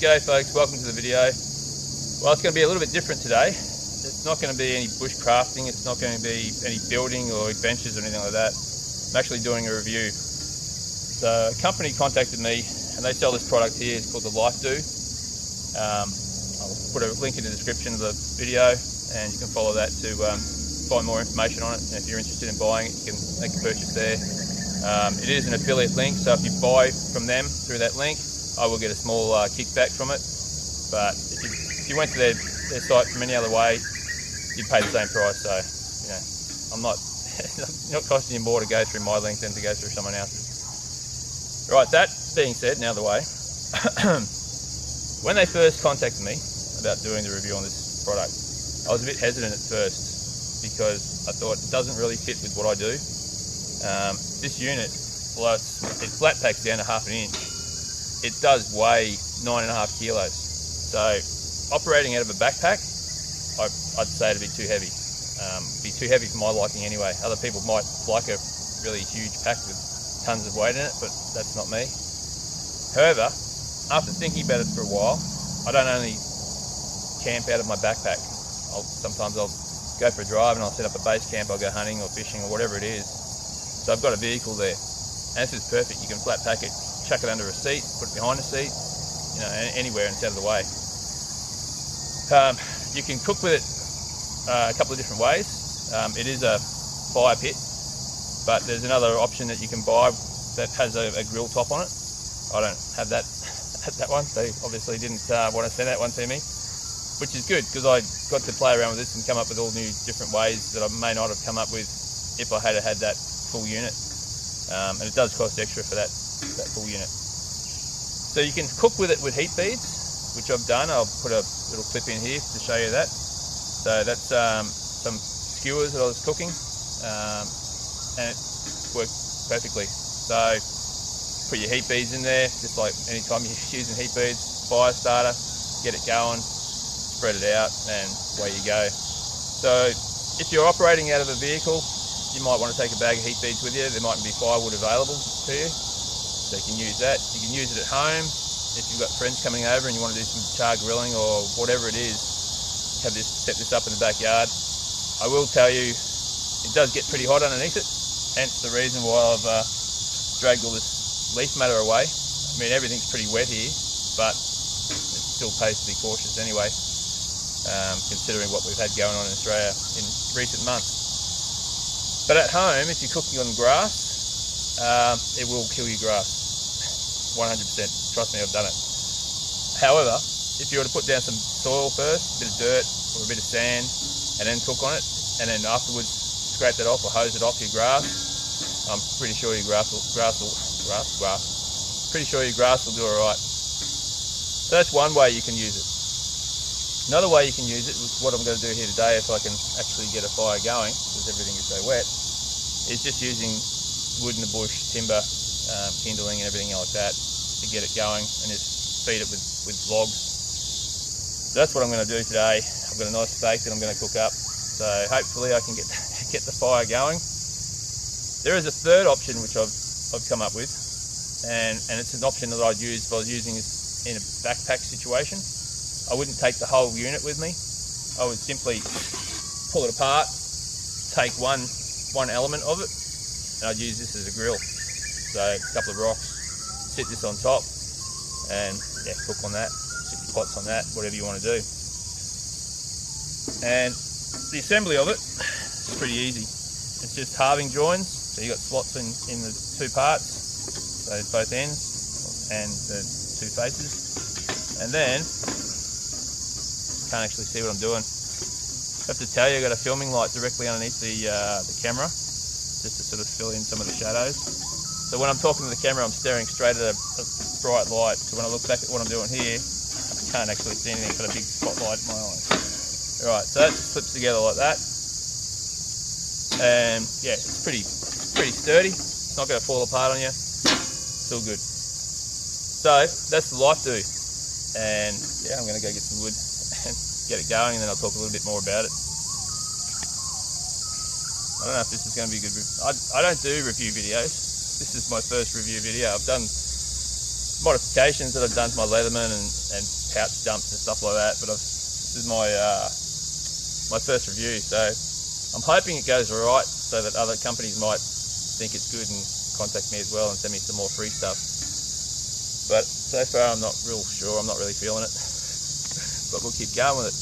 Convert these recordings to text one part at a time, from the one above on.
G'day folks, welcome to the video. Well, it's going to be a little bit different today. It's not going to be any bushcrafting, it's not going to be any building or adventures or anything like that. I'm actually doing a review. So a company contacted me and they sell this product here. It's called the Lifedoo. I'll put a link in the description of the video and you can follow that to find more information on it. And if you're interested in buying it, you can make a purchase there. It is an affiliate link, so if you buy from them through that link, I will get a small kickback from it. But if you went to their site from any other way, you'd pay the same price. So, you know, I'm not costing you more to go through my link than to go through someone else's. Right, that being said, now the way. When they first contacted me about doing the review on this product, I was a bit hesitant at first because I thought it doesn't really fit with what I do. This unit, well, it flat packs down to 1/2 inch. It does weigh 9.5 kilos. So operating out of a backpack, I'd say it'd be too heavy. Be too heavy for my liking anyway. Other people might like a really huge pack with tons of weight in it, but that's not me. However, after thinking about it for a while, I don't only camp out of my backpack. Sometimes I'll go for a drive and I'll set up a base camp, I'll go hunting or fishing or whatever it is. So I've got a vehicle there, and this is perfect. You can flat pack it, chuck it under a seat, put it behind a seat, you know, anywhere and it's out of the way. You can cook with it a couple of different ways. It is a fire pit, but there's another option that you can buy that has a grill top on it. I don't have that one. They obviously didn't want to send that one to me, which is good because I got to play around with this and come up with all new different ways that I may not have come up with if I had had that full unit. And it does cost extra for that full unit. So you can cook with it with heat beads, which I've done. I'll put a little clip in here to show you that. So that's some skewers that I was cooking, and it worked perfectly. So put your heat beads in there, just like anytime you're using heat beads, fire starter, get it going, spread it out, and away you go. So if you're operating out of a vehicle, you might want to take a bag of heat beads with you. There mightn't be firewood available to you, so you can use that. You can use it at home if you've got friends coming over and you want to do some char grilling or whatever it is. Set this up in the backyard. I will tell you, it does get pretty hot underneath it, hence the reason why I've dragged all this leaf matter away. I mean, everything's pretty wet here, but it still pays to be cautious anyway, considering what we've had going on in Australia in recent months. But at home, if you're cooking on grass, it will kill your grass, 100%. Trust me, I've done it. However, if you were to put down some soil first, a bit of dirt or a bit of sand, and then cook on it, and then afterwards scrape that off or hose it off your grass, I'm pretty sure your grass will do all right. So that's one way you can use it. Another way you can use it, what I'm going to do here today, if I can actually get a fire going, because everything is so wet, is just using wood in the bush, timber, kindling and everything like that to get it going, and just feed it with logs. So that's what I'm going to do today. I've got a nice steak that I'm going to cook up, so hopefully I can get the fire going. There is a third option which I've come up with, and it's an option that I'd use if I was using this in a backpack situation. I wouldn't take the whole unit with me. I would simply pull it apart, take one element of it, and I'd use this as a grill. So a couple of rocks, sit this on top, and yeah, cook on that. Sit your pots on that, whatever you want to do. And the assembly of it is pretty easy. It's just halving joins. So you've got slots in the two parts, so both ends and the two faces. And then, can't actually see what I'm doing. I have to tell you, I've got a filming light directly underneath the camera, just to sort of fill in some of the shadows. So when I'm talking to the camera, I'm staring straight at a bright light. So when I look back at what I'm doing here, I can't actually see anything but a big spotlight in my eyes. Alright, so that just slips together like that. And yeah, it's pretty sturdy. It's not going to fall apart on you. It's all good. So that's the Lifedoo. And yeah, I'm going to go get some wood and get it going, and then I'll talk a little bit more about it. I don't know if this is going to be good. I don't do review videos. This is my first review video. I've done modifications that I've done to my Leatherman and pouch dumps and stuff like that, but this is my my first review, so I'm hoping it goes alright so that other companies might think it's good and contact me as well and send me some more free stuff. But so far I'm not real sure, I'm not really feeling it, but we'll keep going with it.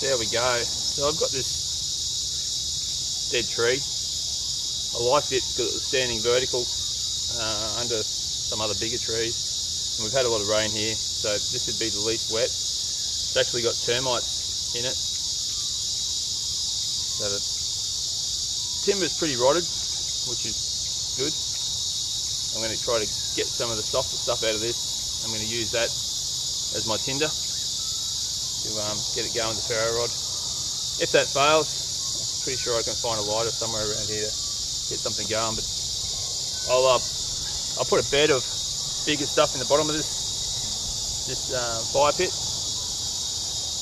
There we go. So I've got this dead tree. I liked it because it was standing vertical under some other bigger trees. And we've had a lot of rain here, so this would be the least wet. It's actually got termites in it. So the timber's pretty rotted, which is good. I'm going to try to get some of the softer stuff out of this. I'm going to use that as my tinder to get it going with the ferro rod. If that fails, I'm pretty sure I can find a lighter somewhere around here to get something going. But I'll put a bed of bigger stuff in the bottom of this fire pit,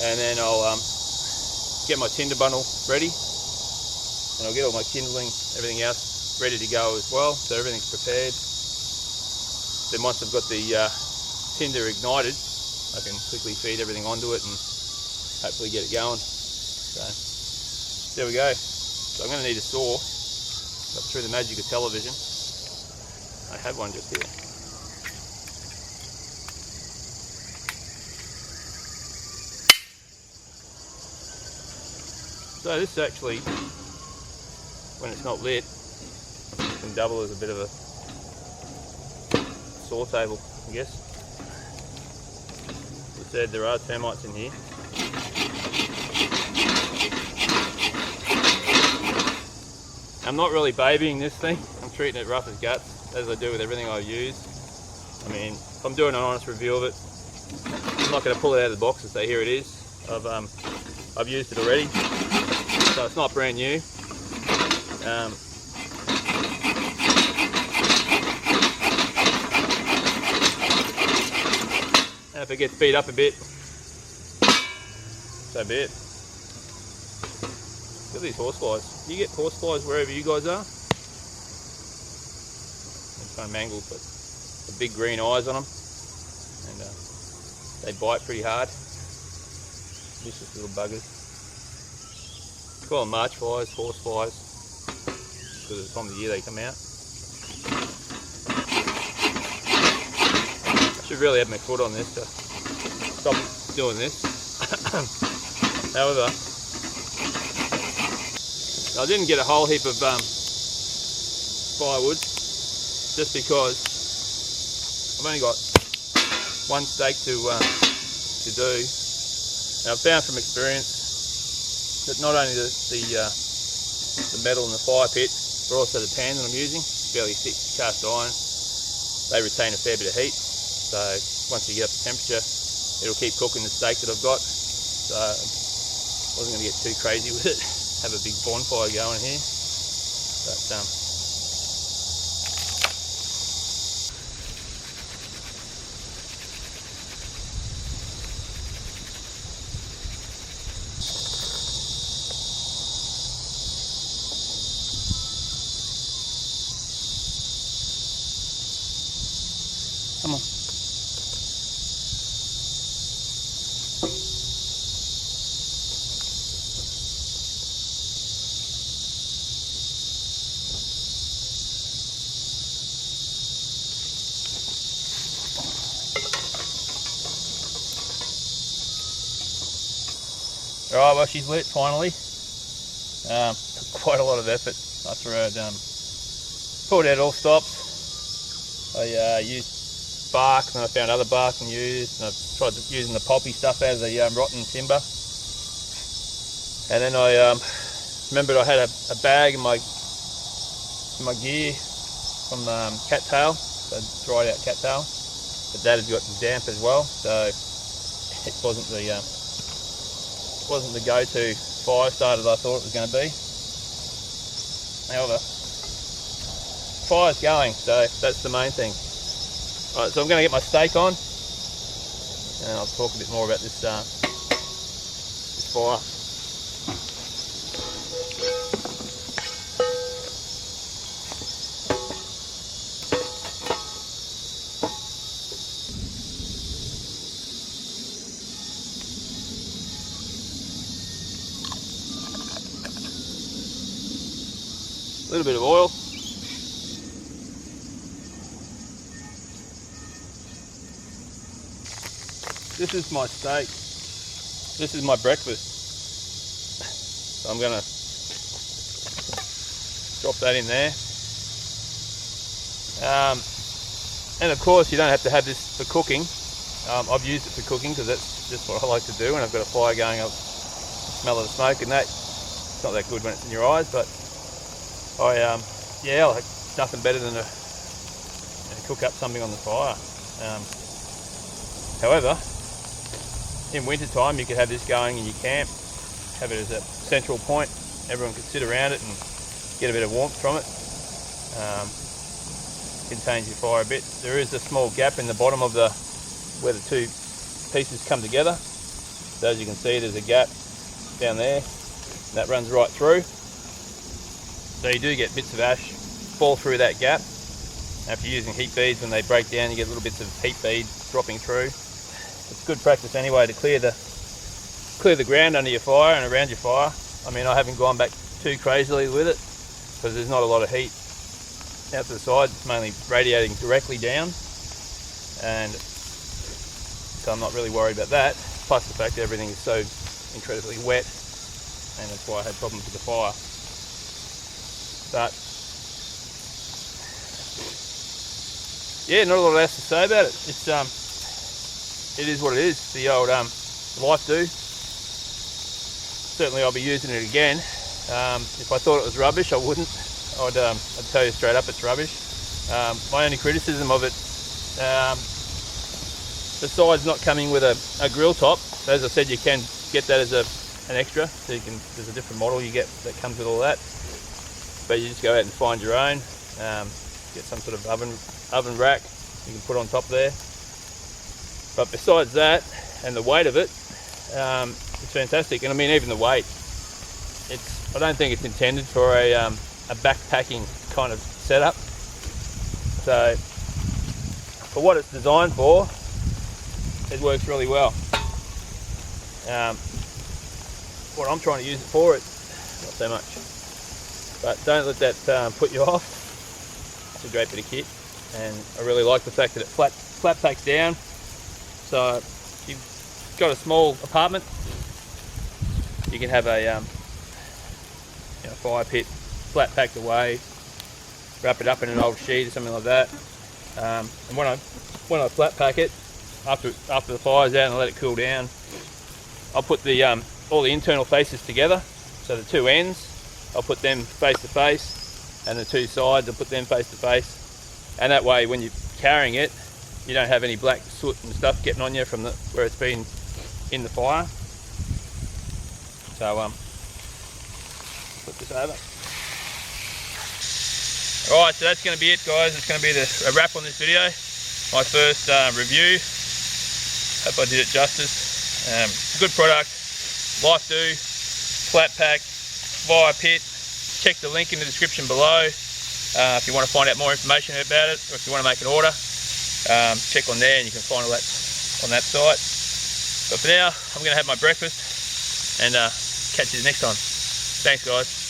and then I'll get my tinder bundle ready, and I'll get all my kindling, everything else ready to go as well, so everything's prepared. Then once I've got the tinder ignited, I can quickly feed everything onto it and hopefully get it going. So there we go. So I'm going to need a saw, but through the magic of television, I have one just here. So this actually, when it's not lit, can double as a bit of a saw table, I guess. As I said, there are termites in here. I'm not really babying this thing. I'm treating it rough as guts, as I do with everything I use. I mean, if I'm doing an honest review of it, I'm not going to pull it out of the box and say, here it is. I've used it already, so it's not brand new. And if it gets beat up a bit, so be it. Look at these horseflies. You get horseflies wherever you guys are? They're kind of mangled, but the big green eyes on them, and they bite pretty hard. Vicious little buggers. Call them march flies, horseflies, because of the time of the year they come out. I should really have my foot on this to stop doing this. However, I didn't get a whole heap of firewood, just because I've only got one stake to do. And I've found from experience that not only the metal in the fire pit, but also the pan that I'm using, fairly thick cast iron, they retain a fair bit of heat. So once you get up to temperature, it'll keep cooking the steak that I've got. So I wasn't going to get too crazy with it. Have a big bonfire going here, but come on. Alright, well, she's lit finally. Quite a lot of effort after I'd pulled out all stops. I used bark, and I found other bark and used, and I've tried using the pulpy stuff out of the rotten timber. And then I remembered I had a bag in my gear from cattail, so dried out cattail, but that had gotten damp as well, so it wasn't the go-to fire starter that I thought it was going to be. However, fire's going, so that's the main thing. Alright, so I'm going to get my steak on, and I'll talk a bit more about this fire. A little bit of oil. This is my steak. This is my breakfast. So I'm going to drop that in there. And of course you don't have to have this for cooking. I've used it for cooking because that's just what I like to do. When I've got a fire going, I'll smell of the smoke, and it's not that good when it's in your eyes, but yeah, like nothing better than to cook up something on the fire. However, in winter time you could have this going in your camp, have it as a central point. Everyone could sit around it and get a bit of warmth from it. Contains your fire a bit. There is a small gap in the bottom of where the two pieces come together. So as you can see, there's a gap down there, and that runs right through. So you do get bits of ash fall through that gap. After using heat beads, when they break down, you get little bits of heat bead dropping through. It's good practice anyway to clear the ground under your fire and around your fire. I mean, I haven't gone back too crazily with it because there's not a lot of heat out to the side. It's mainly radiating directly down, and so I'm not really worried about that. Plus the fact that everything is so incredibly wet, and that's why I had problems with the fire. But yeah, not a lot else to say about it. It is what it is. The old Lifedoo. Certainly I'll be using it again. If I thought it was rubbish, I wouldn't. I'd tell you straight up it's rubbish. My only criticism of it, besides not coming with a grill top, as I said, you can get that as an extra. So there's a different model you get that comes with all that. But you just go out and find your own. Get some sort of oven rack you can put on top there. But besides that, and the weight of it, it's fantastic. And I mean, even the weight, I don't think it's intended for a backpacking kind of setup. So for what it's designed for, it works really well. What I'm trying to use it for, it's not so much. But don't let that put you off. It's a great bit of kit, and I really like the fact that it flat packs down. So if you've got a small apartment, you can have a fire pit flat packed away, wrap it up in an old sheet or something like that. And when I flat pack it, after the fire's out and I let it cool down, I'll put all the internal faces together. So the two ends, I'll put them face to face, and the two sides, I'll put them face to face. And that way, when you're carrying it, you don't have any black soot and stuff getting on you from where it's been in the fire. So put this over. Alright, so that's going to be it, guys. It's going to be a wrap on this video. My first review. Hope I did it justice. It's a good product. Lifedoo Flatpack Firepit. Check the link in the description below if you want to find out more information about it, or if you want to make an order. Check on there and you can find all that on that site. But for now, I'm going to have my breakfast and catch you next time. Thanks, guys.